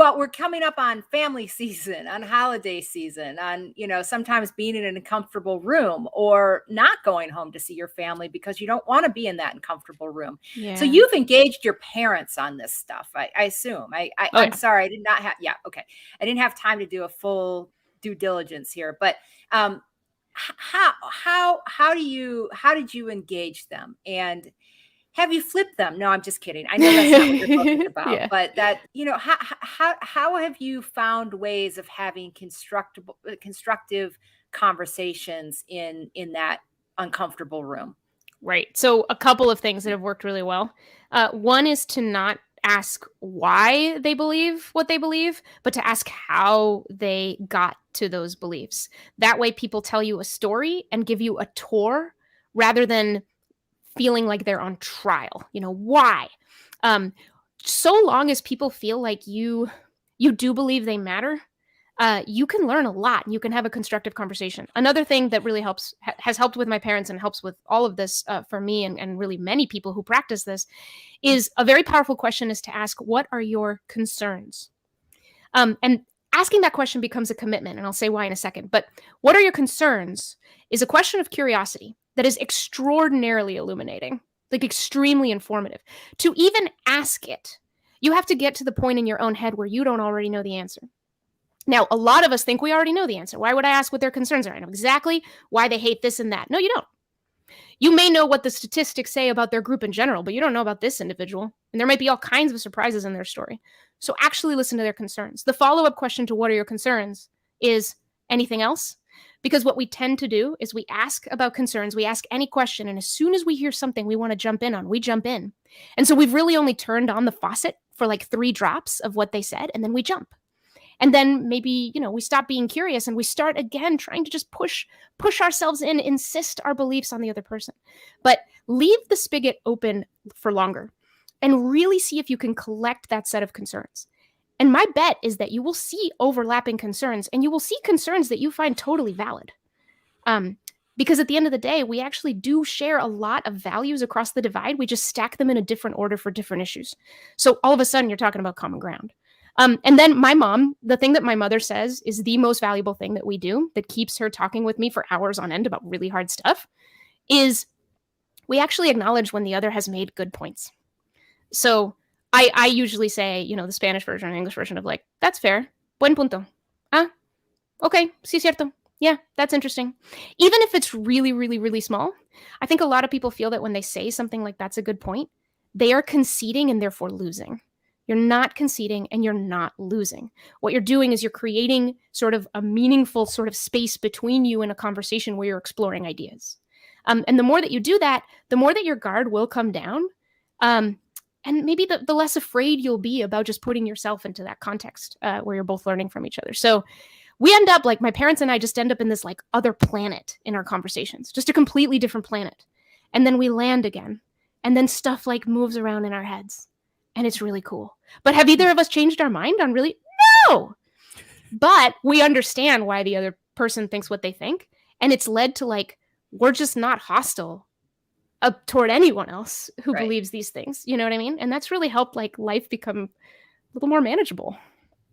but we're coming up on family season, on holiday season, on, sometimes being in an uncomfortable room or not going home to see your family because you don't want to be in that uncomfortable room. Yeah. So you've engaged your parents on this stuff, I assume. I'm sorry, I did not have, okay. I didn't have time to do a full due diligence here, but how did you engage them? And have you flipped them? No, I'm just kidding. I know that's not what your book is about, Yeah. but that, how have you found ways of having constructive conversations in that uncomfortable room? Right. So a couple of things that have worked really well. One is to not ask why they believe what they believe, but to ask how they got to those beliefs. That way people tell you a story and give you a tour rather than feeling like they're on trial. Why? So long as people feel like you do believe they matter, you can learn a lot and you can have a constructive conversation. Another thing that really has helped with my parents and helps with all of this for me and really many people who practice this is a very powerful question is to ask, what are your concerns? And asking that question becomes a commitment, and I'll say why in a second. But what are your concerns is a question of curiosity that is extraordinarily illuminating, like extremely informative. To even ask it, you have to get to the point in your own head where you don't already know the answer. Now, a lot of us think we already know the answer. Why would I ask what their concerns are? I know exactly why they hate this and that. No, you don't. You may know what the statistics say about their group in general, but you don't know about this individual. And there might be all kinds of surprises in their story. So actually listen to their concerns. The follow-up question to what are your concerns is anything else? Because what we tend to do is we ask about concerns, we ask any question, and as soon as we hear something we want to jump in on, we jump in. And so we've really only turned on the faucet for like 3 drops of what they said, and then we jump. And then maybe, we stop being curious and we start again trying to just push ourselves in, insist our beliefs on the other person. But leave the spigot open for longer and really see if you can collect that set of concerns. And my bet is that you will see overlapping concerns and you will see concerns that you find totally valid. Because at the end of the day, we actually do share a lot of values across the divide. We just stack them in a different order for different issues. So all of a sudden you're talking about common ground. And then my mom, the thing that my mother says is the most valuable thing that we do that keeps her talking with me for hours on end about really hard stuff is we actually acknowledge when the other has made good points. So I usually say, the Spanish version and English version of like, that's fair. Buen punto. Ah, okay. Sí, cierto. Yeah, that's interesting. Even if it's really, really, really small, I think a lot of people feel that when they say something like that's a good point, they are conceding and therefore losing. You're not conceding and you're not losing. What you're doing is you're creating sort of a meaningful sort of space between you in a conversation where you're exploring ideas. And the more that you do that, the more that your guard will come down. And maybe the less afraid you'll be about just putting yourself into that context where you're both learning from each other. So we end up like my parents and I just end up in this like other planet in our conversations, just a completely different planet. And then we land again. And then stuff like moves around in our heads. And it's really cool. But have either of us changed our mind on really? No. But we understand why the other person thinks what they think. And it's led to like, we're just not hostile toward anyone else who believes these things. You know what I mean? And that's really helped like life become a little more manageable.